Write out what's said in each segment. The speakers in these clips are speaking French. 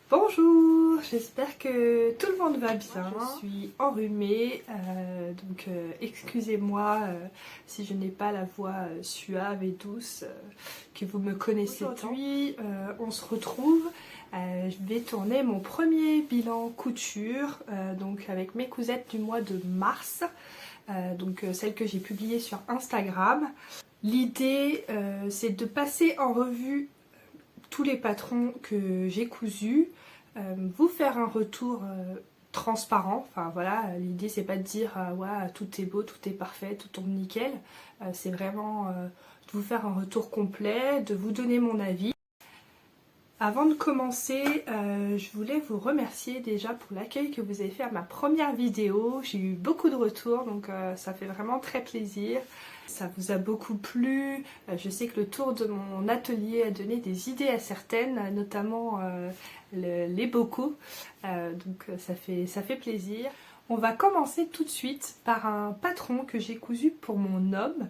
Bonjour, j'espère que tout le monde va bien. Je suis enrhumée, donc excusez-moi si je n'ai pas la voix suave et douce que vous me connaissez. Aujourd'hui, on se retrouve. Je vais tourner mon premier bilan couture, donc avec mes cousettes du mois de mars, donc celle que j'ai publiée sur Instagram. L'idée, c'est de passer en revue tous les patrons que j'ai cousus, vous faire un retour transparent. Enfin voilà, l'idée c'est pas de dire ouais, tout est beau, tout est parfait, tout tombe nickel. C'est vraiment de vous faire un retour complet, de vous donner mon avis. Avant de commencer, je voulais vous remercier déjà pour l'accueil que vous avez fait à ma première vidéo. J'ai eu beaucoup de retours, donc ça fait vraiment très plaisir. Ça vous a beaucoup plu. Je sais que le tour de mon atelier a donné des idées à certaines, notamment les bocaux. Donc ça fait plaisir. On va commencer tout de suite par un patron que j'ai cousu pour mon homme,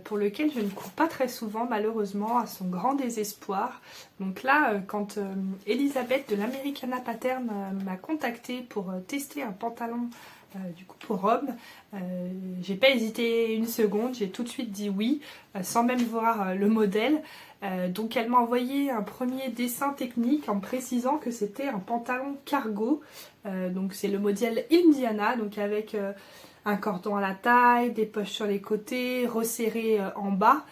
pour lequel je ne cours pas très souvent malheureusement, à son grand désespoir. Donc là, quand Elisabeth de l'Americana Pattern m'a contactée pour tester un pantalon du coup pour homme, j'ai pas hésité une seconde, j'ai tout de suite dit oui, sans même voir le modèle. Donc elle m'a envoyé un premier dessin technique en me précisant que c'était un pantalon cargo. Donc c'est le modèle Indiana, donc avec un cordon à la taille, des poches sur les côtés, resserré en bas.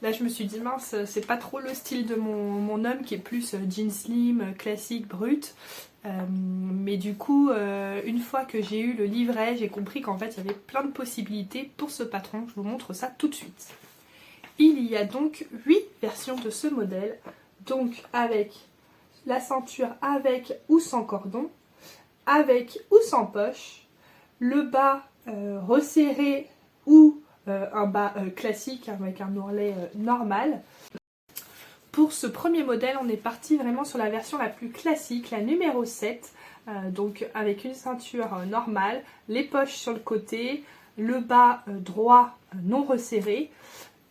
Là je me suis dit mince, c'est pas trop le style de mon homme qui est plus jean slim, classique, brut. Mais du coup, une fois que j'ai eu le livret, j'ai compris qu'en fait il y avait plein de possibilités pour ce patron. Je vous montre ça tout de suite. Il y a donc 8 versions de ce modèle, donc avec la ceinture avec ou sans cordon, avec ou sans poche, le bas resserré ou un bas classique avec un ourlet normal. Pour ce premier modèle, on est parti vraiment sur la version la plus classique, la numéro 7, donc avec une ceinture normale, les poches sur le côté, le bas droit non resserré.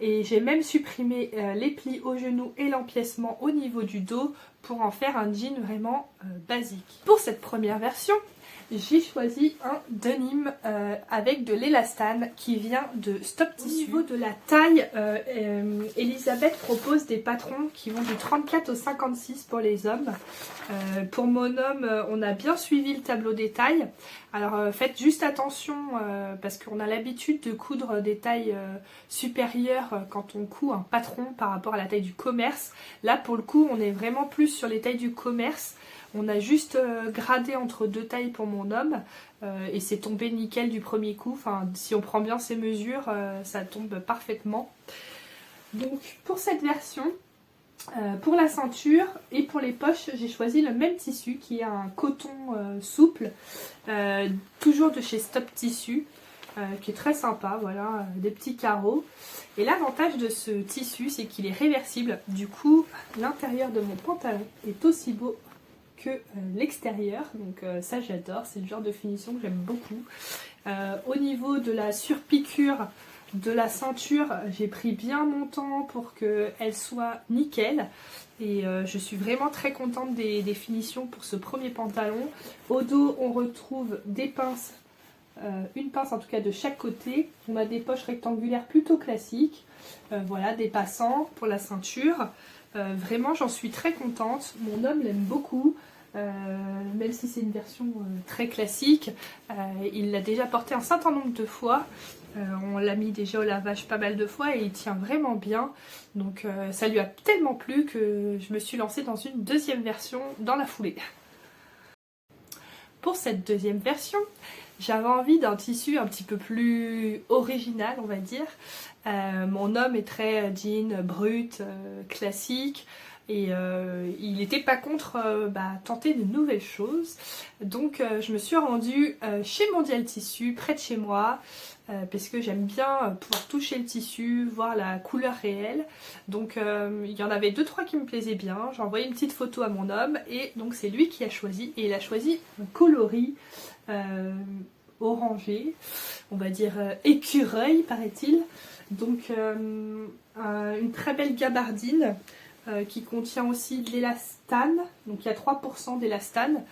Et j'ai même supprimé les plis au genou et l'empiècement au niveau du dos pour en faire un jean vraiment basique. Pour cette première version, j'ai choisi un denim avec de l'élastane qui vient de Stop Tissu. Au niveau de la taille, Elisabeth propose des patrons qui vont du 34 au 56 pour les hommes. Pour mon homme, on a bien suivi le tableau des tailles. Alors faites juste attention parce qu'on a l'habitude de coudre des tailles supérieures quand on coud un patron par rapport à la taille du commerce. Là pour le coup on est vraiment plus sur les tailles du commerce. On a juste gradé entre deux tailles pour mon homme et c'est tombé nickel du premier coup. Enfin, si on prend bien ses mesures, ça tombe parfaitement. Donc pour cette version, pour la ceinture et pour les poches, j'ai choisi le même tissu qui est un coton souple, toujours de chez Stop Tissu, qui est très sympa, voilà, des petits carreaux. Et l'avantage de ce tissu, c'est qu'il est réversible. Du coup, l'intérieur de mon pantalon est aussi beau que l'extérieur, donc ça j'adore, c'est le genre de finition que j'aime beaucoup. Au niveau de la surpiqûre de la ceinture, j'ai pris bien mon temps pour qu'elle soit nickel et je suis vraiment très contente des finitions pour ce premier pantalon. Au dos on retrouve des pinces, une pince en tout cas de chaque côté, on a des poches rectangulaires plutôt classiques, voilà, des passants pour la ceinture. Vraiment j'en suis très contente, mon homme l'aime beaucoup. Même si c'est une version très classique, il l'a déjà porté un certain nombre de fois, on l'a mis déjà au lavage pas mal de fois et il tient vraiment bien, donc ça lui a tellement plu que je me suis lancée dans une deuxième version dans la foulée. Pour cette deuxième version, j'avais envie d'un tissu un petit peu plus original, on va dire. Mon homme est très jean brut, classique. Et il n'était pas contre tenter de nouvelles choses. Donc je me suis rendue chez Mondial Tissu, près de chez moi, parce que j'aime bien pouvoir toucher le tissu, voir la couleur réelle. Donc il y en avait 2-3 qui me plaisaient bien. J'ai envoyé une petite photo à mon homme et donc c'est lui qui a choisi. Et il a choisi un coloris orangé, on va dire écureuil paraît-il. Donc une très belle gabardine. qui contient aussi de l'élastane. Donc il y a 3% d'élastane.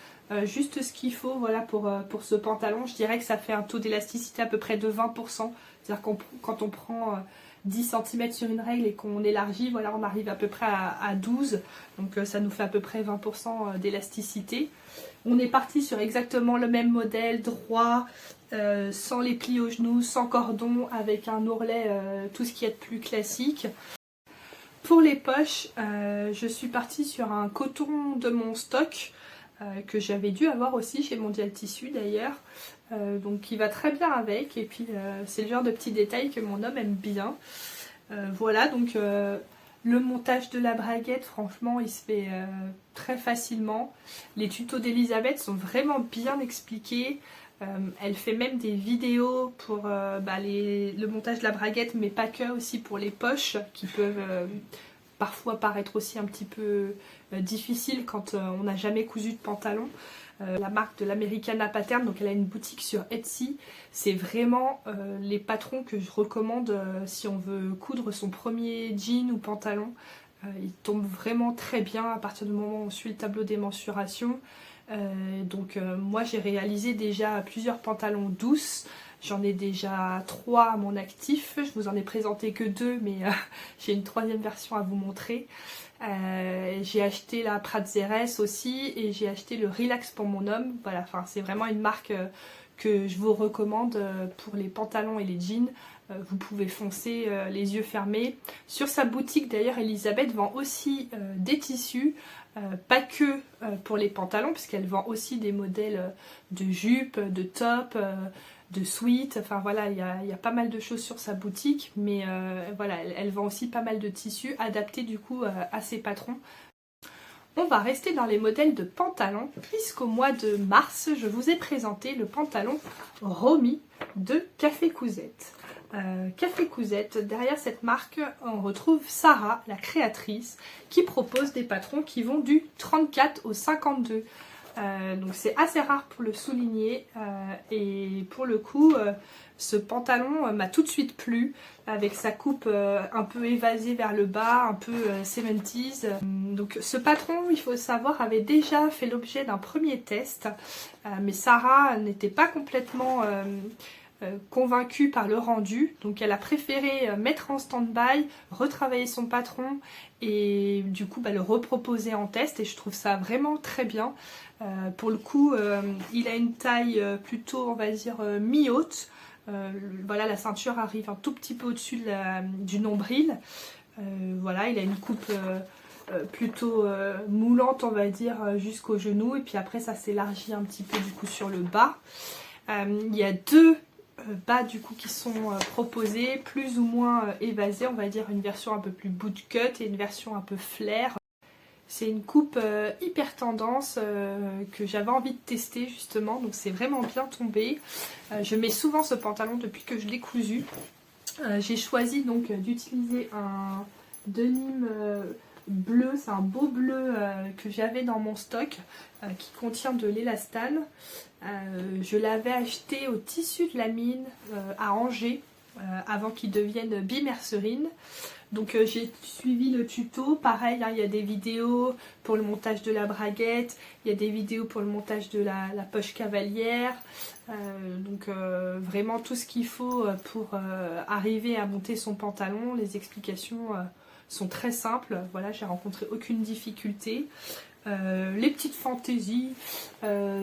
Juste ce qu'il faut voilà, pour ce pantalon. Je dirais que ça fait un taux d'élasticité à peu près de 20%. C'est-à-dire quand on prend 10 cm sur une règle et qu'on élargit, voilà, on arrive à peu près à 12. Donc ça nous fait à peu près 20% d'élasticité. On est parti sur exactement le même modèle, droit, sans les plis au genou, sans cordon, avec un ourlet, tout ce qui est de plus classique. Pour les poches, je suis partie sur un coton de mon stock, que j'avais dû avoir aussi chez Mondial Tissu d'ailleurs, donc qui va très bien avec, et puis c'est le genre de petits détails que mon homme aime bien. Voilà, donc le montage de la braguette, franchement il se fait très facilement. Les tutos d'Elisabeth sont vraiment bien expliqués. Elle fait même des vidéos pour le montage de la braguette, mais pas que, aussi pour les poches qui peuvent parfois paraître aussi un petit peu difficiles quand on n'a jamais cousu de pantalon. La marque de l'Americana Pattern, donc elle a une boutique sur Etsy. C'est vraiment les patrons que je recommande si on veut coudre son premier jean ou pantalon. Ils tombent vraiment très bien à partir du moment où on suit le tableau des mensurations. Moi j'ai réalisé déjà plusieurs pantalons douces. J'en ai déjà 3 à mon actif. Je vous en ai présenté que 2, mais j'ai une 3e version à vous montrer. J'ai acheté la Pratzeres aussi, et j'ai acheté le Relax pour mon homme. Voilà, enfin, c'est vraiment une marque que je vous recommande pour les pantalons et les jeans. Vous pouvez foncer les yeux fermés. Sur sa boutique d'ailleurs, Elisabeth vend aussi des tissus, pas que pour les pantalons, puisqu'elle vend aussi des modèles de jupes, de tops, de sweats. Enfin voilà, il y a pas mal de choses sur sa boutique, mais voilà, elle vend aussi pas mal de tissus adaptés du coup à ses patrons. On va rester dans les modèles de pantalons, puisqu'au mois de mars, je vous ai présenté le pantalon Romy de Café Cousette. Café Cousette, derrière cette marque, on retrouve Sarah, la créatrice, qui propose des patrons qui vont du 34 au 52. Donc c'est assez rare pour le souligner, et pour le coup ce pantalon m'a tout de suite plu, avec sa coupe un peu évasée vers le bas, un peu 70s. Donc ce patron, il faut savoir, avait déjà fait l'objet d'un premier test, mais Sarah n'était pas complètement convaincue par le rendu, donc elle a préféré mettre en stand-by, retravailler son patron et du coup le reproposer en test, et je trouve ça vraiment très bien. Pour le coup il a une taille plutôt, on va dire, mi-haute. Voilà, la ceinture arrive un tout petit peu au-dessus du nombril. Voilà, il a une coupe plutôt moulante, on va dire, jusqu'au genou, et puis après ça s'élargit un petit peu du coup sur le bas. Il y a 2 bas du coup qui sont proposés, plus ou moins évasés, on va dire une version un peu plus bootcut et une version un peu flair. C'est une coupe hyper tendance que j'avais envie de tester justement, donc c'est vraiment bien tombé. Je mets souvent ce pantalon depuis que je l'ai cousu. J'ai choisi donc d'utiliser un denim bleu, c'est un beau bleu que j'avais dans mon stock, qui contient de l'élastane. Je l'avais acheté au tissu de la mine à Angers, avant qu'il devienne bimercerine. Donc j'ai suivi le tuto, pareil, hein, il y a des vidéos pour le montage de la braguette, il y a des vidéos pour le montage de la poche cavalière, vraiment tout ce qu'il faut pour arriver à monter son pantalon. Les explications sont très simples, voilà, j'ai rencontré aucune difficulté. Les petites fantaisies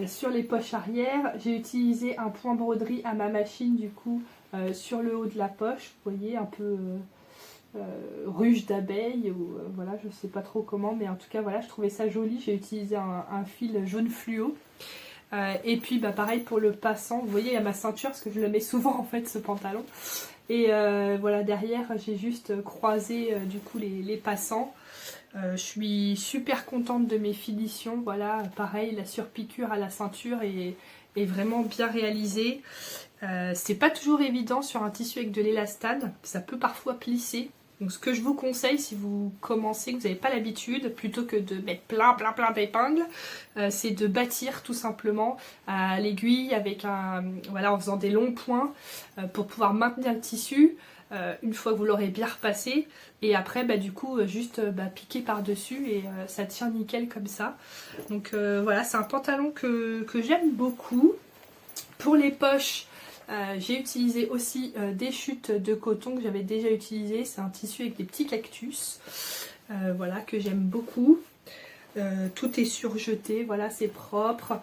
sur les poches arrière, j'ai utilisé un point broderie à ma machine du coup sur le haut de la poche, vous voyez, un peu ruche d'abeille, ou voilà, je sais pas trop comment, mais en tout cas voilà, je trouvais ça joli. J'ai utilisé un fil jaune fluo. Et puis pareil pour le passant, vous voyez, il y a ma ceinture parce que je le mets souvent en fait, ce pantalon. Et voilà, derrière j'ai juste croisé du coup les passants. Je suis super contente de mes finitions, voilà, pareil, la surpiqûre à la ceinture est vraiment bien réalisée. C'est pas toujours évident sur un tissu avec de l'élastane, ça peut parfois plisser. Donc ce que je vous conseille si vous commencez, que vous n'avez pas l'habitude, plutôt que de mettre plein d'épingles, c'est de bâtir tout simplement à l'aiguille avec voilà, en faisant des longs points pour pouvoir maintenir le tissu. une fois que vous l'aurez bien repassé. Et après du coup juste piquer par dessus et ça tient nickel comme ça. Donc voilà, c'est un pantalon que j'aime beaucoup. Pour les poches, j'ai utilisé aussi des chutes de coton que j'avais déjà utilisé. C'est un tissu avec des petits cactus, voilà, que j'aime beaucoup. Tout est surjeté, voilà, c'est propre.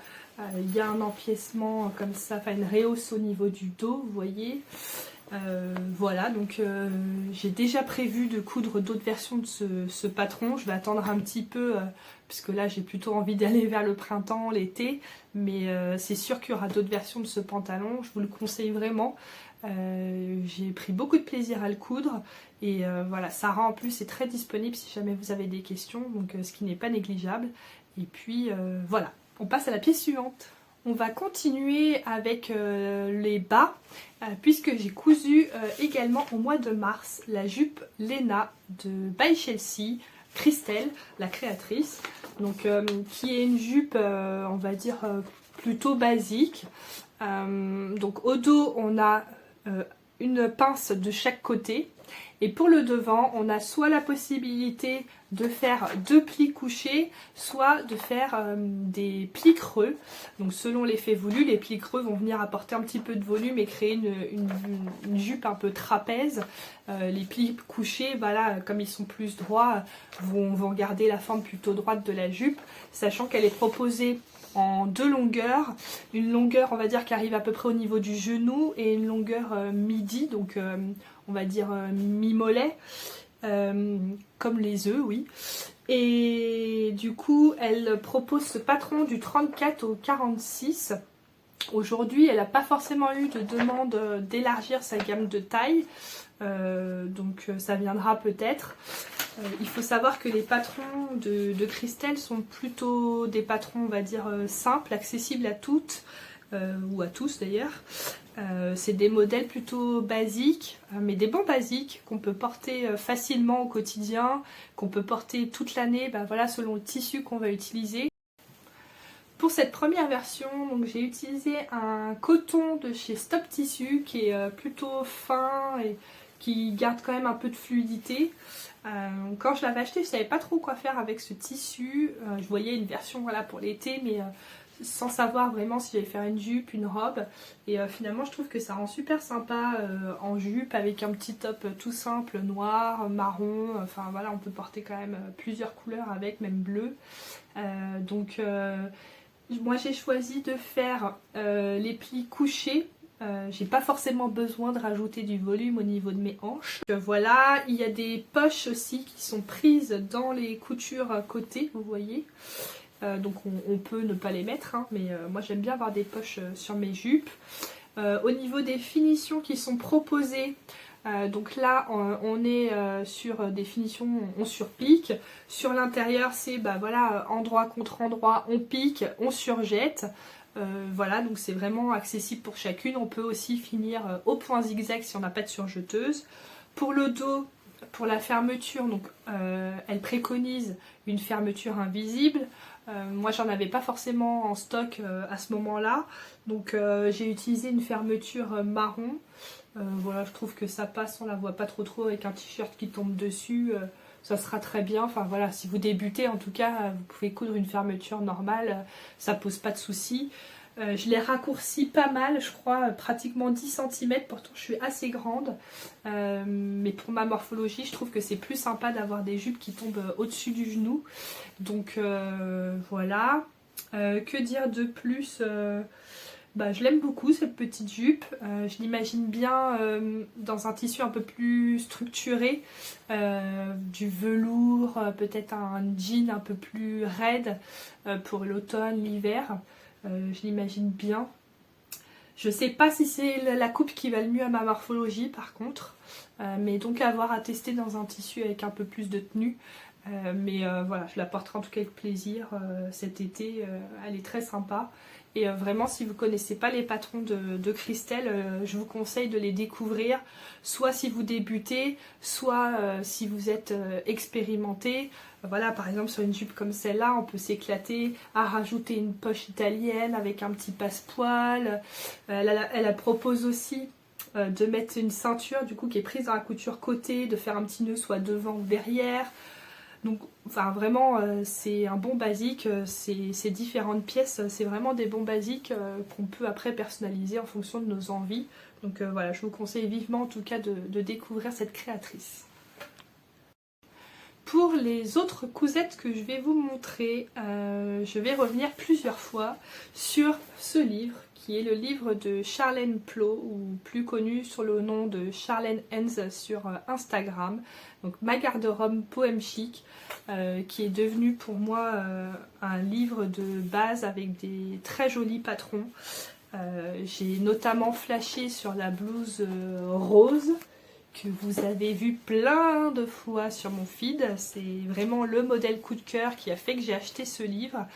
Il y a un empiècement comme ça, enfin une rehausse au niveau du dos, vous voyez. Voilà, donc j'ai déjà prévu de coudre d'autres versions de ce patron. Je vais attendre un petit peu, puisque là j'ai plutôt envie d'aller vers le printemps, l'été. Mais c'est sûr qu'il y aura d'autres versions de ce pantalon, je vous le conseille vraiment. J'ai pris beaucoup de plaisir à le coudre. Et voilà, Sarah en plus est très disponible si jamais vous avez des questions, donc ce qui n'est pas négligeable. Et puis voilà, on passe à la pièce suivante. On va continuer avec les bas, puisque j'ai cousu également au mois de mars la jupe Lena de By Chelsea, Christelle, la créatrice, donc qui est une jupe, on va dire, plutôt basique. Donc au dos, on a une pince de chaque côté. Et pour le devant, on a soit la possibilité de faire 2 plis couchés, soit de faire des plis creux. Donc selon l'effet voulu, les plis creux vont venir apporter un petit peu de volume et créer une jupe un peu trapèze. Les plis couchés, voilà, comme ils sont plus droits, vont garder la forme plutôt droite de la jupe, sachant qu'elle est proposée en 2 longueurs, une longueur on va dire qui arrive à peu près au niveau du genou et une longueur midi, donc on va dire mi-mollet, comme les œufs, oui. Et du coup elle propose ce patron du 34 au 46. Aujourd'hui elle n'a pas forcément eu de demande d'élargir sa gamme de taille, donc ça viendra peut-être. Il faut savoir que les patrons de Christelle sont plutôt des patrons, on va dire, simples, accessibles à toutes, ou à tous d'ailleurs. C'est des modèles plutôt basiques, mais des bons basiques qu'on peut porter facilement au quotidien, qu'on peut porter toute l'année, voilà, selon le tissu qu'on va utiliser. Pour cette première version, j'ai utilisé un coton de chez Stop Tissu qui est plutôt fin et qui garde quand même un peu de fluidité. Quand je l'avais acheté, je ne savais pas trop quoi faire avec ce tissu. Je voyais une version, voilà, pour l'été, mais sans savoir vraiment si j'allais faire une jupe, une robe. Et finalement, je trouve que ça rend super sympa en jupe avec un petit top tout simple, noir, marron. Enfin voilà, on peut porter quand même plusieurs couleurs avec, même bleu. Moi j'ai choisi de faire les plis couchés. J'ai pas forcément besoin de rajouter du volume au niveau de mes hanches. Voilà, il y a des poches aussi qui sont prises dans les coutures côté, vous voyez. Donc on peut ne pas les mettre, hein, mais moi j'aime bien avoir des poches sur mes jupes. Au niveau des finitions qui sont proposées, donc là on est sur des finitions, on surpique. Sur l'intérieur c'est voilà, endroit contre endroit, on pique, on surjette. Voilà, donc c'est vraiment accessible pour chacune. On peut aussi finir au point zigzag si on n'a pas de surjeteuse. Pour le dos, pour la fermeture, donc elle préconise une fermeture invisible. Moi j'en avais pas forcément en stock à ce moment là, donc j'ai utilisé une fermeture marron. Voilà, je trouve que ça passe, on la voit pas trop avec un t-shirt qui tombe dessus, ça sera très bien. Enfin voilà, si vous débutez en tout cas, vous pouvez coudre une fermeture normale, ça pose pas de soucis. Je l'ai raccourci pas mal, je crois pratiquement 10 cm, pourtant je suis assez grande. Mais pour ma morphologie, je trouve que c'est plus sympa d'avoir des jupes qui tombent au-dessus du genou. Donc voilà. Que dire de plus? Je l'aime beaucoup cette petite jupe, je l'imagine bien dans un tissu un peu plus structuré, du velours, peut-être un jean un peu plus raide pour l'automne, l'hiver. Je l'imagine bien. Je sais pas si c'est la coupe qui va le mieux à ma morphologie par contre, mais donc à avoir à tester dans un tissu avec un peu plus de tenue. Voilà, je la porterai en tout cas avec plaisir cet été, elle est très sympa. Et vraiment, si vous ne connaissez pas les patrons de Christelle, je vous conseille de les découvrir, soit si vous débutez, soit si vous êtes expérimenté. Voilà, par exemple sur une jupe comme celle-là, on peut s'éclater à rajouter une poche italienne avec un petit passepoil. Elle propose aussi de mettre une ceinture du coup qui est prise dans la couture côté, de faire un petit nœud soit devant ou derrière. Donc enfin vraiment c'est un bon basique, ces différentes pièces c'est vraiment des bons basiques qu'on peut après personnaliser en fonction de nos envies. Donc voilà, je vous conseille vivement en tout cas de découvrir cette créatrice. Pour les autres cousettes que je vais vous montrer, je vais revenir plusieurs fois sur ce livre qui est le livre de Charlène Plot, ou plus connu sous le nom de Charlène Enz sur Instagram. Donc Ma garde-robe poème chic, qui est devenu pour moi un livre de base avec des très jolis patrons. J'ai notamment flashé sur la blouse rose, que vous avez vu plein de fois sur mon feed. C'est vraiment le modèle coup de cœur qui a fait que j'ai acheté ce livre.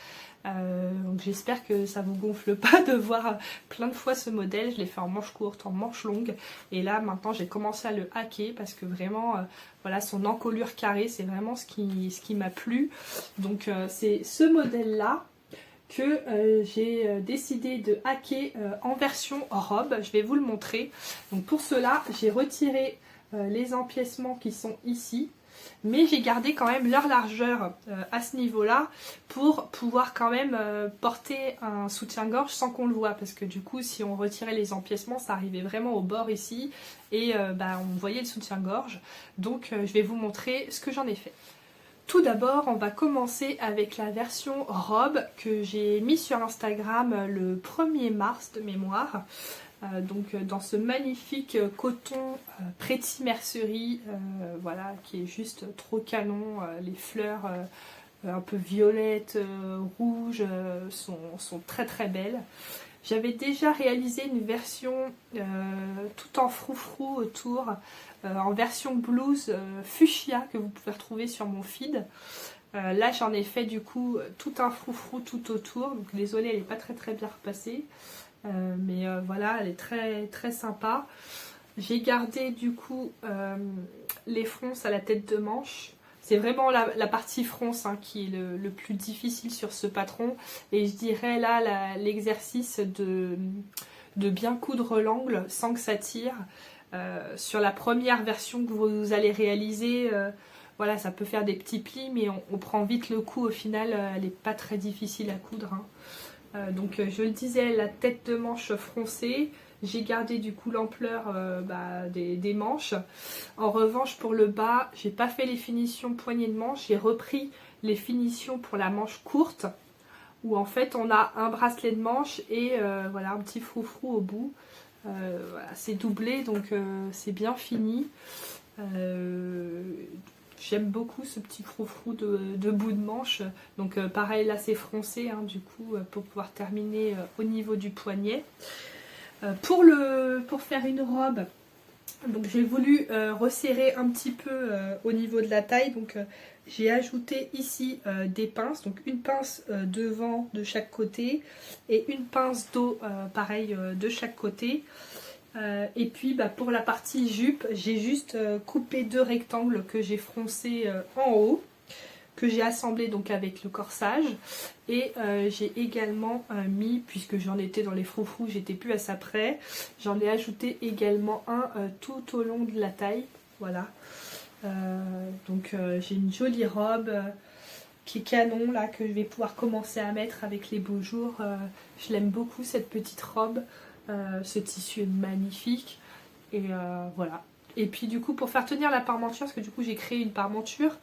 Donc j'espère que ça vous gonfle pas de voir plein de fois ce modèle. Je l'ai fait en manche courte, en manche longue, et là maintenant j'ai commencé à le hacker parce que vraiment voilà, son encolure carrée c'est vraiment ce qui m'a plu. Donc c'est ce modèle là que j'ai décidé de hacker en version robe. Je vais vous le montrer. Donc pour cela j'ai retiré les empiècements qui sont ici, mais j'ai gardé quand même leur largeur à ce niveau là pour pouvoir quand même porter un soutien-gorge sans qu'on le voit, parce que du coup si on retirait les empiècements ça arrivait vraiment au bord ici et on voyait le soutien-gorge. Donc je vais vous montrer ce que j'en ai fait. Tout d'abord, on va commencer avec la version robe que j'ai mis sur Instagram le 1er mars de mémoire. Donc dans ce magnifique coton Pretty Mercerie, voilà, qui est juste trop canon. Les fleurs un peu violettes, rouges sont très très belles. J'avais déjà réalisé une version tout en froufrou autour, en version blouse fuchsia que vous pouvez retrouver sur mon feed. Là j'en ai fait du coup tout un froufrou tout autour, donc désolée elle n'est pas très bien repassée, mais voilà, elle est très très sympa. J'ai gardé du coup les fronces à la tête de manche. C'est vraiment la partie fronce qui est le plus difficile sur ce patron, et je dirais là l'exercice de bien coudre l'angle sans que ça tire. Sur la première version que vous allez réaliser, voilà, ça peut faire des petits plis, mais on prend vite le coup. Au final, elle n'est pas très difficile à coudre. Donc je le disais, la tête de manche froncée. J'ai gardé du coup l'ampleur des manches. En revanche pour le bas, j'ai pas fait les finitions poignées de manche, j'ai repris les finitions pour la manche courte, où en fait on a un bracelet de manche et voilà, un petit froufrou au bout. Voilà, c'est doublé, donc c'est bien fini. J'aime beaucoup ce petit froufrou de bout de manche. Donc pareil, là c'est froncé du coup pour pouvoir terminer au niveau du poignet. Pour faire une robe, donc j'ai voulu resserrer un petit peu au niveau de la taille. Donc j'ai ajouté ici des pinces, donc une pince devant de chaque côté et une pince dos pareil de chaque côté. Et puis pour la partie jupe, j'ai juste coupé 2 rectangles que j'ai froncés en haut, que j'ai assemblé donc avec le corsage, et j'ai également mis, puisque j'en étais dans les froufrous, j'étais plus à ça près, j'en ai ajouté également un tout au long de la taille, voilà. Donc j'ai une jolie robe qui est canon là, que je vais pouvoir commencer à mettre avec les beaux jours. Je l'aime beaucoup cette petite robe, ce tissu est magnifique, et voilà. Et puis du coup pour faire tenir la parmenture, parce que du coup j'ai créé une parmenture,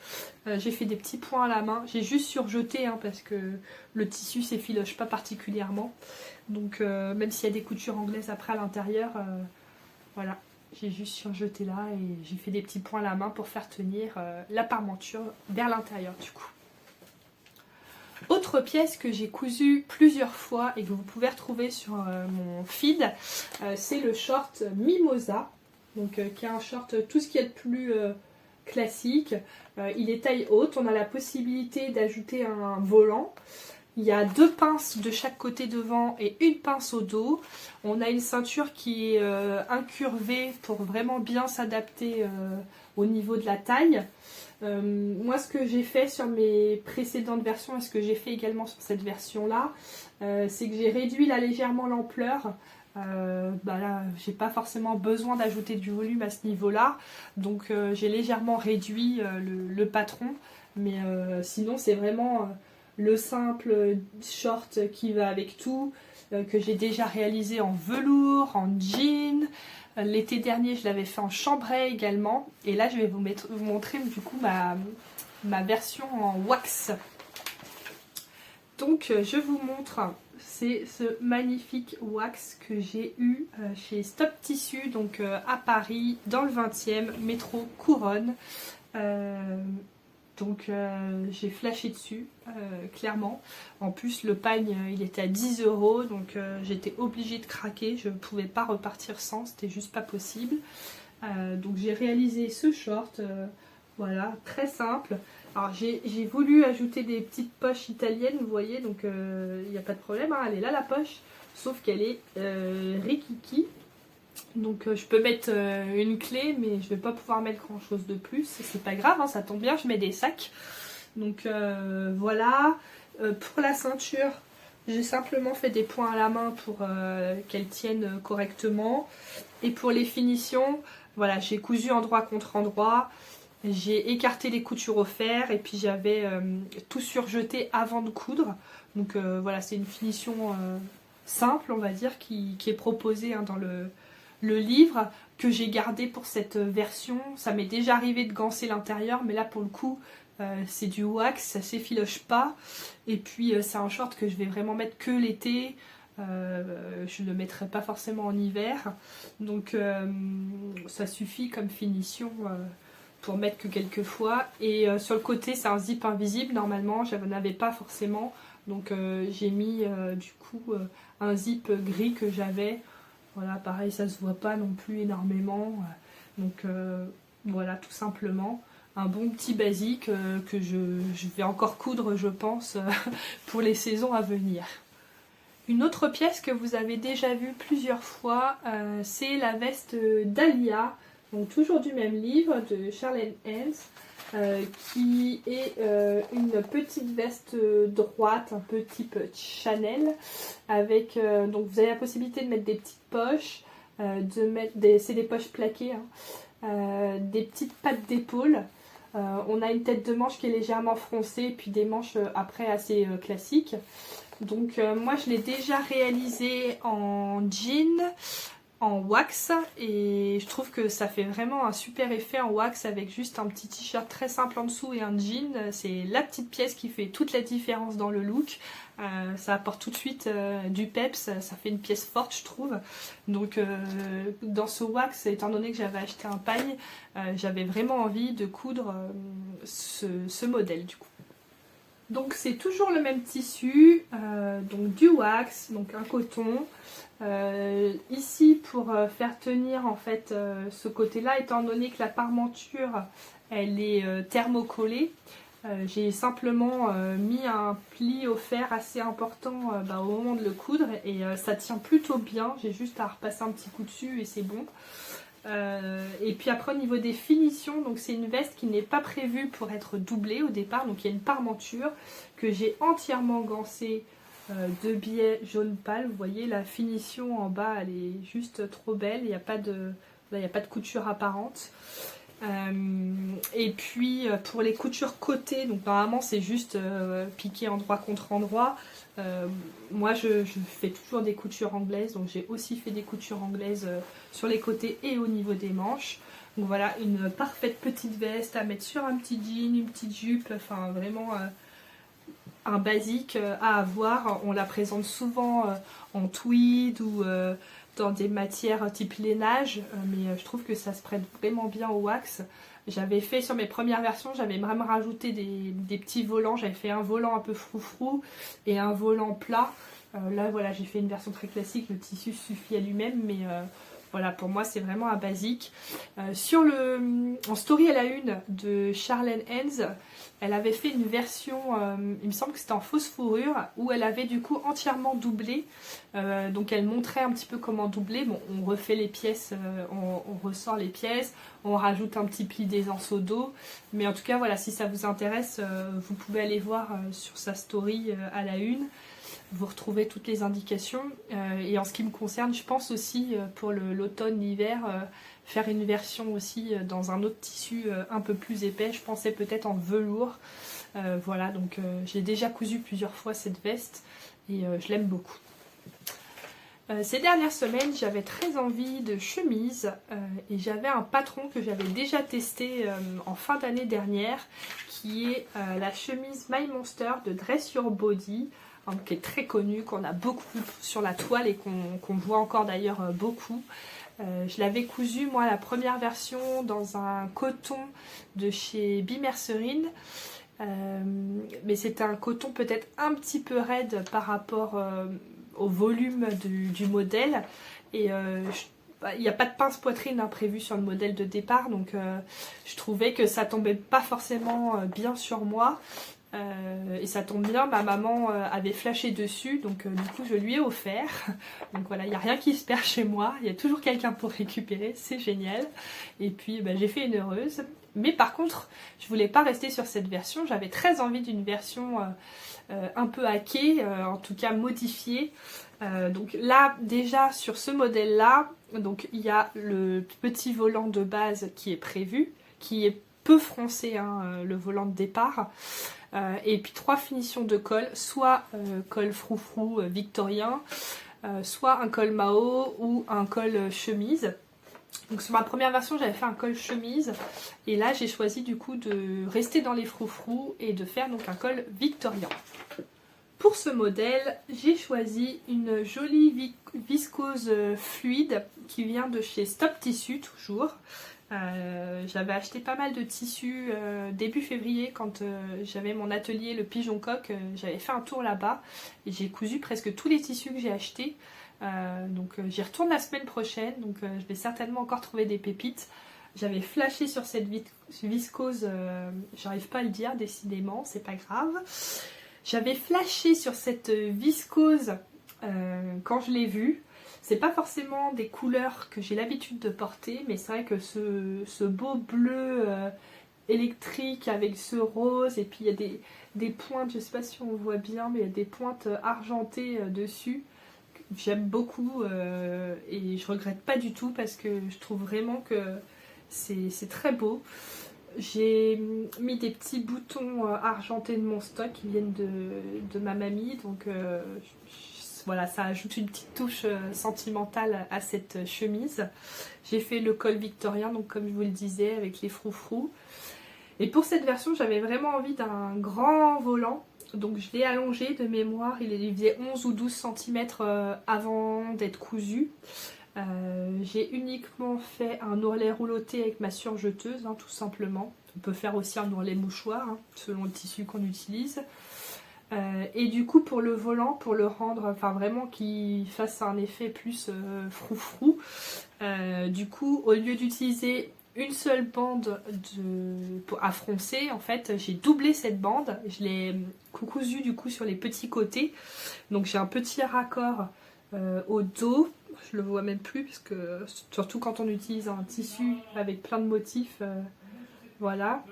j'ai fait des petits points à la main, j'ai juste surjeté parce que le tissu s'effiloche pas particulièrement, donc même s'il y a des coutures anglaises après à l'intérieur, voilà, j'ai juste surjeté là et j'ai fait des petits points à la main pour faire tenir la parmenture vers l'intérieur du coup. Autre pièce que j'ai cousue plusieurs fois et que vous pouvez retrouver sur mon feed, c'est le short Mimosa. Donc qui est un short tout ce qu'il y a de plus classique. Il est taille haute, on a la possibilité d'ajouter un volant. Il y a 2 pinces de chaque côté devant et une pince au dos. On a une ceinture qui est incurvée pour vraiment bien s'adapter au niveau de la taille. Moi ce que j'ai fait sur mes précédentes versions et ce que j'ai fait également sur cette version là, c'est que j'ai réduit là légèrement l'ampleur Bah là, j'ai pas forcément besoin d'ajouter du volume à ce niveau-là, donc j'ai légèrement réduit le patron, mais sinon c'est vraiment le simple short qui va avec tout, que j'ai déjà réalisé en velours, en jean. L'été dernier, je l'avais fait en chambray également, et là je vais vous montrer du coup ma version en wax. Donc je vous montre, c'est ce magnifique wax que j'ai eu chez Stop Tissu, donc à Paris, dans le 20e, métro Couronne. Donc j'ai flashé dessus, clairement. En plus le pagne il était à 10 €, donc j'étais obligée de craquer, je ne pouvais pas repartir sans, c'était juste pas possible. Donc j'ai réalisé ce short, voilà, très simple. Alors j'ai voulu ajouter des petites poches italiennes, vous voyez, donc il n'y a pas de problème, hein, elle est là la poche, sauf qu'elle est rikiki. Donc je peux mettre une clé, mais je vais pas pouvoir mettre grand chose de plus, c'est pas grave, hein, ça tombe bien, je mets des sacs. Donc voilà, pour la ceinture, j'ai simplement fait des points à la main pour qu'elle tienne correctement. Et pour les finitions, voilà, j'ai cousu endroit contre endroit. J'ai écarté les coutures au fer et puis j'avais tout surjeté avant de coudre. Donc voilà, c'est une finition simple, on va dire, qui est proposée hein, dans le livre, que j'ai gardé pour cette version. Ça m'est déjà arrivé de ganser l'intérieur, mais là pour le coup, c'est du wax, ça s'effiloche pas. Et puis c'est un short que je vais vraiment mettre que l'été. Je ne le mettrai pas forcément en hiver. Donc ça suffit comme finition. Pour mettre que quelques fois, et sur le côté c'est un zip invisible, normalement je n'avais pas forcément, donc j'ai mis du coup un zip gris que j'avais, voilà, pareil ça se voit pas non plus énormément, donc voilà, tout simplement un bon petit basique que je vais encore coudre je pense pour les saisons à venir. Une autre pièce que vous avez déjà vue plusieurs fois, c'est la veste Dahlia. Donc toujours du même livre de Charlène Hans, qui est une petite veste droite, un peu type Chanel, avec donc vous avez la possibilité de mettre des petites poches, c'est des poches plaquées, hein, des petites pattes d'épaule. On a une tête de manche qui est légèrement froncée, puis des manches après assez classiques. Donc moi je l'ai déjà réalisé en jean, en wax, et je trouve que ça fait vraiment un super effet en wax avec juste un petit t-shirt très simple en dessous et un jean. C'est la petite pièce qui fait toute la différence dans le look. Ça apporte tout de suite du peps, ça fait une pièce forte je trouve. Donc dans ce wax, étant donné que j'avais acheté un pagne, j'avais vraiment envie de coudre ce modèle du coup. Donc c'est toujours le même tissu, donc du wax, donc un coton. Ici pour faire tenir en fait ce côté là, étant donné que la parmenture elle est thermocollée, j'ai simplement mis un pli au fer assez important au moment de le coudre, et ça tient plutôt bien. J'ai juste à repasser un petit coup dessus et c'est bon. Et puis après au niveau des finitions, donc c'est une veste qui n'est pas prévue pour être doublée au départ, donc il y a une parmenture que j'ai entièrement gancée de biais jaune pâle. Vous voyez la finition en bas, elle est juste trop belle, il n'y a pas de couture apparente. Et puis pour les coutures côté, donc normalement c'est juste piqué endroit contre endroit. Moi je fais toujours des coutures anglaises, donc j'ai aussi fait des coutures anglaises sur les côtés et au niveau des manches. Donc voilà, une parfaite petite veste à mettre sur un petit jean, une petite jupe, enfin vraiment un basique à avoir. On la présente souvent en tweed ou dans des matières type lainage, mais je trouve que ça se prête vraiment bien au wax. J'avais fait sur mes premières versions, j'avais même rajouté des petits volants. J'avais fait un volant un peu froufrou et un volant plat. Là voilà, j'ai fait une version très classique, le tissu suffit à lui-même, mais voilà, pour moi c'est vraiment un basique. En story à la une de Charlène Hans, elle avait fait une version, il me semble que c'était en fausse fourrure, où elle avait du coup entièrement doublé. Donc elle montrait un petit peu comment doubler. Bon, on refait les pièces, on ressort les pièces, on rajoute un petit pli d'aisance au dos. Mais en tout cas, voilà, si ça vous intéresse, vous pouvez aller voir sur sa story à la une. Vous retrouvez toutes les indications. Et en ce qui me concerne, je pense aussi pour l'automne, l'hiver, faire une version aussi dans un autre tissu un peu plus épais. Je pensais peut-être en velours. Voilà, donc j'ai déjà cousu plusieurs fois cette veste et je l'aime beaucoup. Ces dernières semaines, j'avais très envie de chemise et j'avais un patron que j'avais déjà testé en fin d'année dernière qui est la chemise My Monster de Dress Your Body, hein, qui est très connue, qu'on a beaucoup sur la toile et qu'on voit encore d'ailleurs beaucoup. Je l'avais cousu moi la première version dans un coton de chez Bimercerine. Mais c'était un coton peut-être un petit peu raide par rapport au volume du modèle et il n'y a pas de pince poitrine imprévue sur le modèle de départ, donc je trouvais que ça tombait pas forcément bien sur moi. Et ça tombe bien, ma maman avait flashé dessus, donc du coup je lui ai offert. Donc voilà, il n'y a rien qui se perd chez moi, il y a toujours quelqu'un pour récupérer, c'est génial. Et puis j'ai fait une heureuse. Mais par contre, je voulais pas rester sur cette version, j'avais très envie d'une version un peu hackée, en tout cas modifiée. Donc là, déjà sur ce modèle-là, donc il y a le petit volant de base qui est prévu, qui est peu froncé, hein, le volant de départ. Et puis 3 finitions de col, soit col froufrou victorien, soit un col Mao ou un col chemise. Donc sur ma première version j'avais fait un col chemise et là j'ai choisi du coup de rester dans les froufrous et de faire donc un col victorien. Pour ce modèle j'ai choisi une jolie viscose fluide qui vient de chez Stop Tissu toujours. J'avais acheté pas mal de tissus début février quand j'avais mon atelier le Pigeon Coq, j'avais fait un tour là-bas et j'ai cousu presque tous les tissus que j'ai achetés. Donc j'y retourne la semaine prochaine, donc je vais certainement encore trouver des pépites. J'avais flashé sur cette viscose, j'arrive pas à le dire décidément, c'est pas grave. J'avais flashé sur cette viscose quand je l'ai vue. C'est pas forcément des couleurs que j'ai l'habitude de porter, mais c'est vrai que ce beau bleu électrique avec ce rose, et puis il y a des pointes, je sais pas si on voit bien, mais il y a des pointes argentées dessus. J'aime beaucoup et je regrette pas du tout parce que je trouve vraiment que c'est très beau. J'ai mis des petits boutons argentés de mon stock qui viennent de ma mamie, donc voilà, ça ajoute une petite touche sentimentale à cette chemise. J'ai fait le col victorien, donc comme je vous le disais, avec les froufrous. Et pour cette version, j'avais vraiment envie d'un grand volant. Donc je l'ai allongé de mémoire, il faisait 11 ou 12 cm avant d'être cousu. J'ai uniquement fait un ourlet rouloté avec ma surjeteuse, hein, tout simplement. On peut faire aussi un ourlet mouchoir, hein, selon le tissu qu'on utilise. Et du coup pour le volant, pour le rendre, enfin vraiment qu'il fasse un effet plus froufrou, du coup au lieu d'utiliser une seule bande à froncer, en fait j'ai doublé cette bande, je l'ai cousu du coup sur les petits côtés, donc j'ai un petit raccord au dos, je le vois même plus parce que surtout quand on utilise un tissu avec plein de motifs, voilà,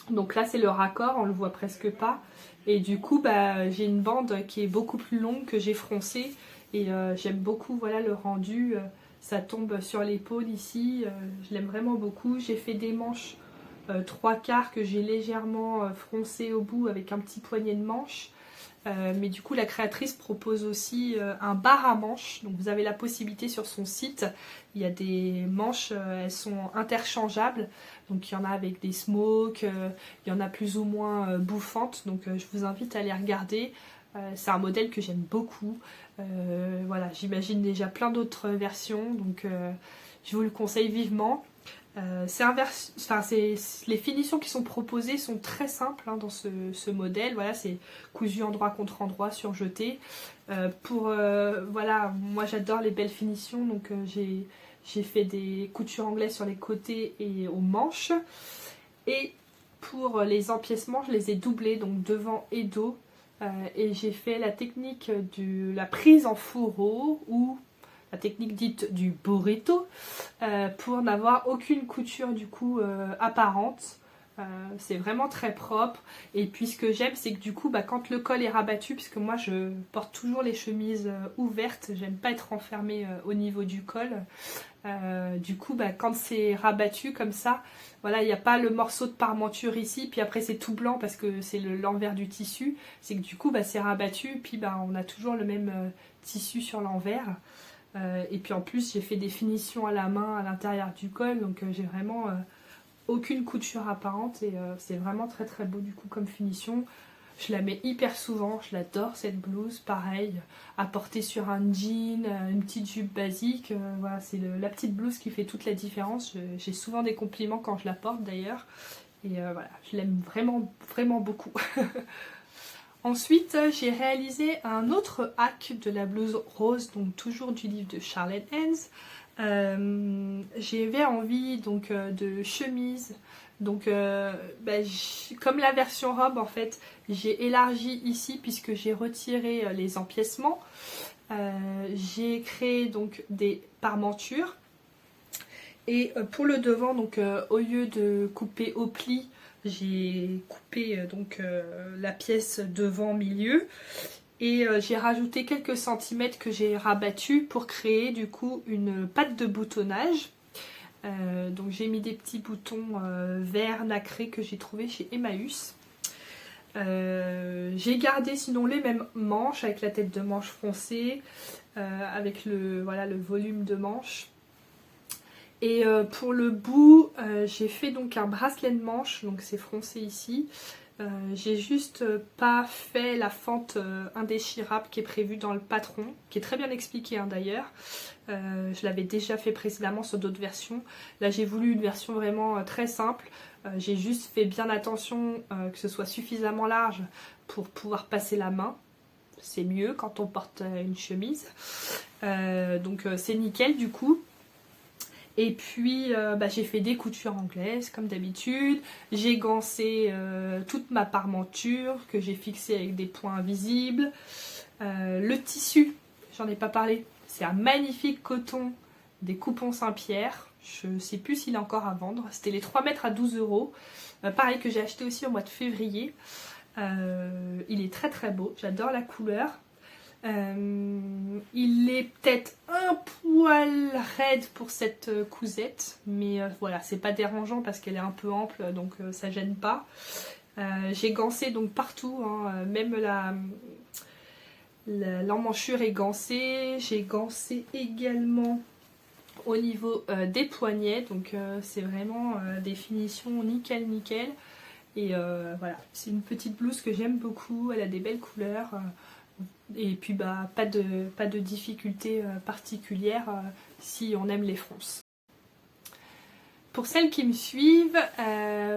donc là c'est le raccord, on le voit presque pas, et du coup j'ai une bande qui est beaucoup plus longue que j'ai froncée, et j'aime beaucoup voilà le rendu. Ça tombe sur l'épaule ici, je l'aime vraiment beaucoup. J'ai fait des manches 3/4 que j'ai légèrement froncé au bout avec un petit poignet de manche. Mais du coup la créatrice propose aussi un bar à manches. Donc vous avez la possibilité sur son site. Il y a des manches, elles sont interchangeables. Donc il y en a avec des smokes, il y en a plus ou moins bouffantes. Donc je vous invite à les regarder. C'est un modèle que j'aime beaucoup. Voilà, j'imagine déjà plein d'autres versions, donc je vous le conseille vivement. Les finitions qui sont proposées sont très simples, hein, dans ce modèle. Voilà, c'est cousu endroit contre endroit, surjeté. Voilà, moi j'adore les belles finitions, donc j'ai fait des coutures anglaises sur les côtés et aux manches. Et pour les empiècements, je les ai doublés, donc devant et dos. Et j'ai fait la technique de la prise en fourreau, ou la technique dite du burrito, pour n'avoir aucune couture du coup apparente. C'est vraiment très propre. Et puis ce que j'aime, c'est que du coup, quand le col est rabattu, puisque moi je porte toujours les chemises ouvertes, j'aime pas être enfermée au niveau du col. Du coup, quand c'est rabattu comme ça, voilà, il n'y a pas le morceau de parmenture ici, puis après c'est tout blanc parce que c'est l'envers du tissu. C'est que du coup, c'est rabattu, puis on a toujours le même tissu sur l'envers. Et puis en plus, j'ai fait des finitions à la main à l'intérieur du col, donc j'ai vraiment aucune couture apparente et c'est vraiment très très beau du coup comme finition. Je la mets hyper souvent, je l'adore cette blouse, pareil, à porter sur un jean, une petite jupe basique, voilà, c'est la petite blouse qui fait toute la différence. J'ai souvent des compliments quand je la porte d'ailleurs, et voilà, je l'aime vraiment, vraiment beaucoup. Ensuite, j'ai réalisé un autre hack de la blouse rose, donc toujours du livre de Charlotte Hans. J'avais envie donc de chemise, donc comme la version robe en fait, j'ai élargi ici puisque j'ai retiré les empiècements. J'ai créé donc des parmentures et pour le devant, donc au lieu de couper au pli, j'ai coupé la pièce devant milieu. Et j'ai rajouté quelques centimètres que j'ai rabattus pour créer du coup une patte de boutonnage. Donc j'ai mis des petits boutons verts nacrés que j'ai trouvé chez Emmaüs. J'ai gardé sinon les mêmes manches avec la tête de manche froncée, avec le volume de manche. Et pour le bout, j'ai fait donc un bracelet de manche, donc c'est froncé ici. J'ai juste pas fait la fente indéchirable qui est prévue dans le patron, qui est très bien expliqué d'ailleurs. Je l'avais déjà fait précédemment sur d'autres versions. Là j'ai voulu une version vraiment très simple. J'ai juste fait bien attention que ce soit suffisamment large pour pouvoir passer la main. C'est mieux quand on porte une chemise. Donc c'est nickel du coup. Et puis j'ai fait des coutures anglaises comme d'habitude. J'ai gancé toute ma parmenture que j'ai fixée avec des points visibles. Le tissu, j'en ai pas parlé, c'est un magnifique coton des Coupons Saint-Pierre. Je ne sais plus s'il est encore à vendre. C'était les 3 mètres à 12 €. Pareil que j'ai acheté aussi au mois de février. Il est très très beau, j'adore la couleur. Il est peut-être un poil raide pour cette cousette, mais voilà, c'est pas dérangeant parce qu'elle est un peu ample, donc ça gêne pas. J'ai gancé donc partout, même l'emmanchure est gancée. J'ai gancé également au niveau des poignets, donc c'est vraiment des finitions nickel nickel. Et voilà, c'est une petite blouse que j'aime beaucoup, elle a des belles couleurs. Et puis pas de difficulté particulière si on aime les fronces. Pour celles qui me suivent,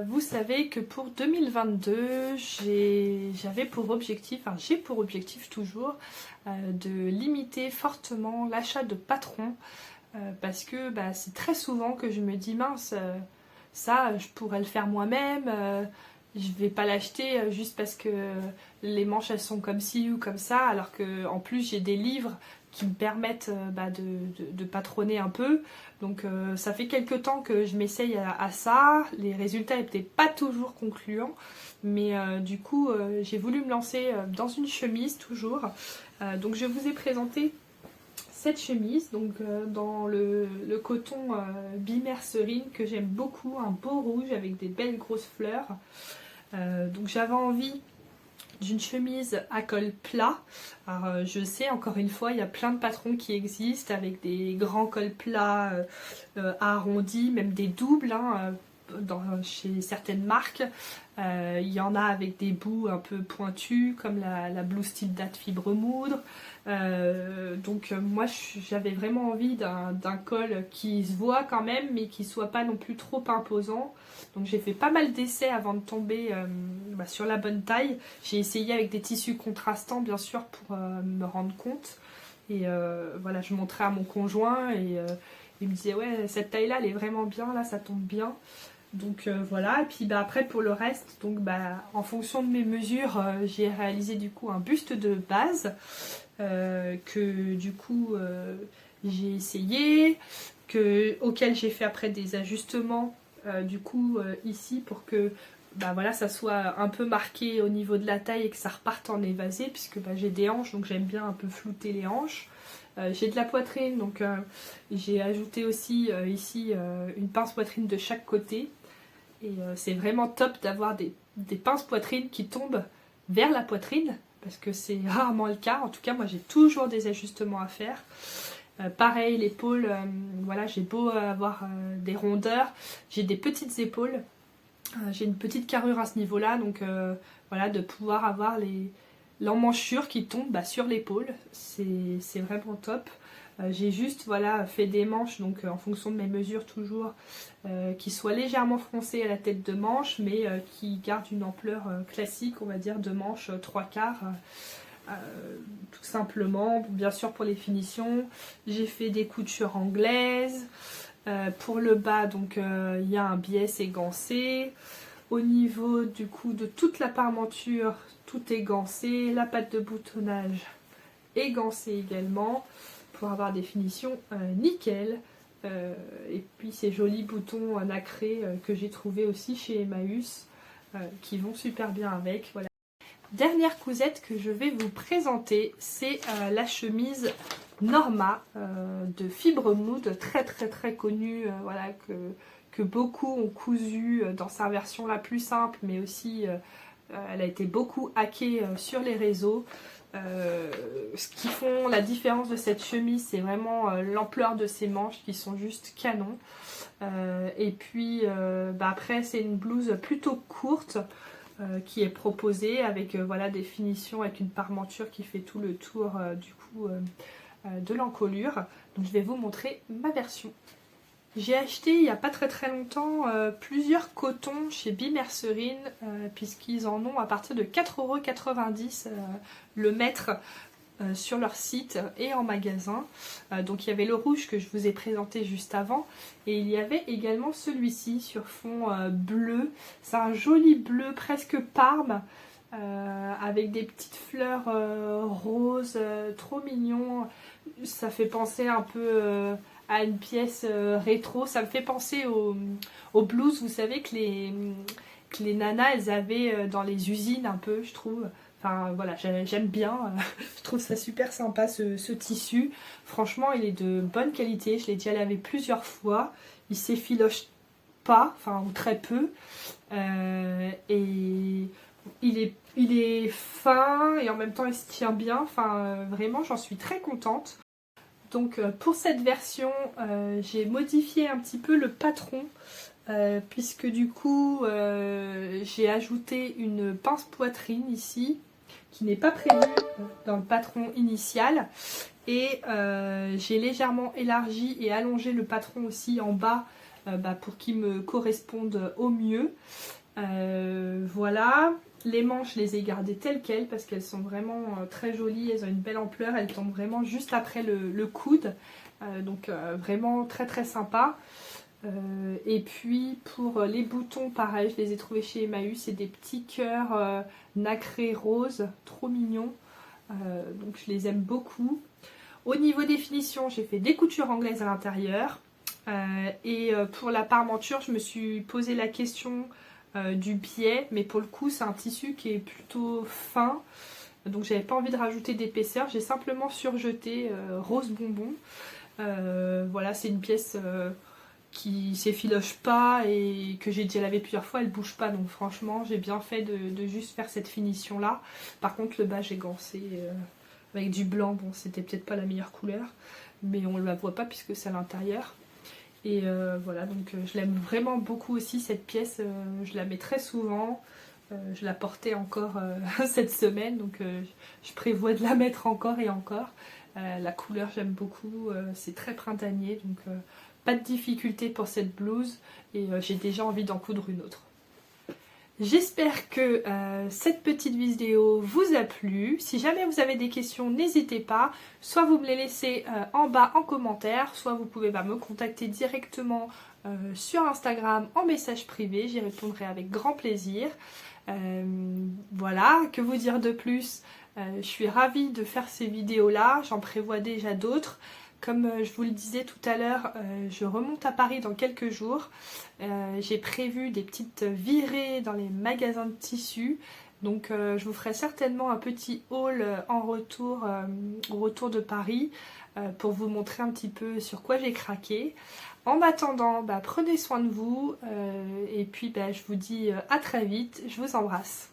vous savez que pour 2022, j'ai pour objectif toujours de limiter fortement l'achat de patrons parce que c'est très souvent que je me dis mince, ça je pourrais le faire moi-même. Je vais pas l'acheter juste parce que les manches elles sont comme ci ou comme ça, alors que en plus j'ai des livres qui me permettent de patronner un peu. Donc ça fait quelques temps que je m'essaye à ça. Les résultats n'étaient pas toujours concluants, mais du coup j'ai voulu me lancer dans une chemise toujours. Donc je vous ai présenté cette chemise, donc dans le coton bimercerine que j'aime beaucoup, un beau rouge avec des belles grosses fleurs. Donc j'avais envie d'une chemise à col plat. Alors je sais, encore une fois, il y a plein de patrons qui existent avec des grands cols plats arrondis, même des doubles chez certaines marques. Il y en a avec des bouts un peu pointus comme la blouse type date fibre moudre. Donc moi j'avais vraiment envie d'un col qui se voit quand même mais qui soit pas non plus trop imposant. Donc j'ai fait pas mal d'essais avant de tomber sur la bonne taille. J'ai essayé avec des tissus contrastants bien sûr pour me rendre compte. Et voilà, je montrais à mon conjoint et il me disait ouais cette taille là elle est vraiment bien, là ça tombe bien. Donc voilà, et puis après pour le reste, donc en fonction de mes mesures, j'ai réalisé du coup un buste de base que du coup j'ai essayé, auquel j'ai fait après des ajustements du coup ici pour que bah, voilà, ça soit un peu marqué au niveau de la taille et que ça reparte en évasé, puisque bah, j'ai des hanches, donc j'aime bien un peu flouter les hanches. J'ai de la poitrine, donc j'ai ajouté aussi ici une pince poitrine de chaque côté. Et c'est vraiment top d'avoir des pinces poitrine qui tombent vers la poitrine, parce que c'est rarement le cas. En tout cas, moi j'ai toujours des ajustements à faire. Pareil, l'épaule, voilà, j'ai beau avoir des rondeurs, j'ai des petites épaules. J'ai une petite carrure à ce niveau-là, donc voilà, de pouvoir avoir l'emmanchure qui tombe bah, sur l'épaule, c'est vraiment top. J'ai juste voilà, fait des manches, donc en fonction de mes mesures toujours, qui soient légèrement froncées à la tête de manche, mais qui gardent une ampleur classique, on va dire, de manche 3/4. Tout simplement, bien sûr pour les finitions, j'ai fait des coutures anglaises. Pour le bas, donc il y a un biais égancé. Au niveau du coup de toute la parmenture, tout est gancé. La patte de boutonnage est gancée également pour avoir des finitions nickel. Et puis ces jolis boutons nacrés que j'ai trouvé aussi chez Emmaüs qui vont super bien avec. Voilà. Dernière cousette que je vais vous présenter, c'est la chemise Norma de Fibre Mood, très connue, voilà, que beaucoup ont cousu dans sa version la plus simple, mais aussi elle a été beaucoup hackée sur les réseaux. Ce qui font la différence de cette chemise, c'est vraiment l'ampleur de ses manches qui sont juste canon. Et puis bah après c'est une blouse plutôt courte qui est proposée avec voilà, des finitions avec une parmenture qui fait tout le tour du coup de l'encolure. Donc je vais vous montrer ma version. J'ai acheté il n'y a pas très longtemps plusieurs cotons chez Bimercerine puisqu'ils en ont à partir de 4,90 € le mètre sur leur site et en magasin. Donc il y avait le rouge que je vous ai présenté juste avant et il y avait également celui-ci sur fond bleu. C'est un joli bleu presque parme avec des petites fleurs roses, trop mignon. Ça fait penser un peu à une pièce rétro. Ça me fait penser aux blouses, vous savez, que les nanas elles avaient dans les usines un peu, je trouve. Enfin voilà, j'aime bien, je trouve ça super sympa ce tissu. Franchement, il est de bonne qualité, je l'ai déjà lavé plusieurs fois. Il s'effiloche pas, enfin ou très peu. Et il est fin et en même temps il se tient bien. Enfin vraiment, j'en suis très contente. Donc pour cette version, j'ai modifié un petit peu le patron. Puisque du coup j'ai ajouté une pince poitrine ici qui n'est pas prévue dans le patron initial et j'ai légèrement élargi et allongé le patron aussi en bas pour qu'il me corresponde au mieux. Voilà, les manches je les ai gardées telles quelles parce qu'elles sont vraiment très jolies, elles ont une belle ampleur, elles tombent vraiment juste après le coude, donc vraiment très sympa. Et puis pour les boutons, pareil, je les ai trouvés chez Emmaüs, c'est des petits cœurs nacrés roses, trop mignons, donc je les aime beaucoup. Au niveau des finitions, j'ai fait des coutures anglaises à l'intérieur, et pour la parmenture, je me suis posé la question du biais, mais pour le coup c'est un tissu qui est plutôt fin, donc j'avais pas envie de rajouter d'épaisseur, j'ai simplement surjeté rose bonbon. Voilà, c'est une pièce qui s'effiloche pas et que j'ai déjà lavé plusieurs fois, elle bouge pas, donc franchement j'ai bien fait de juste faire cette finition là. Par contre le bas j'ai gancé avec du blanc, bon c'était peut-être pas la meilleure couleur mais on ne la voit pas puisque c'est à l'intérieur. Et voilà, donc je l'aime vraiment beaucoup aussi cette pièce, je la mets très souvent, je la portais encore cette semaine, donc je prévois de la mettre encore et encore. La couleur j'aime beaucoup, c'est très printanier, donc pas de difficulté pour cette blouse et j'ai déjà envie d'en coudre une autre. J'espère que cette petite vidéo vous a plu. Si jamais vous avez des questions, n'hésitez pas. Soit vous me les laissez en bas en commentaire, soit vous pouvez me contacter directement sur Instagram en message privé. J'y répondrai avec grand plaisir. Voilà, que vous dire de plus? Je suis ravie de faire ces vidéos-là. J'en prévois déjà d'autres. Comme je vous le disais tout à l'heure, je remonte à Paris dans quelques jours. J'ai prévu des petites virées dans les magasins de tissus. Donc je vous ferai certainement un petit haul en retour, au retour de Paris pour vous montrer un petit peu sur quoi j'ai craqué. En attendant, prenez soin de vous et puis je vous dis à très vite. Je vous embrasse.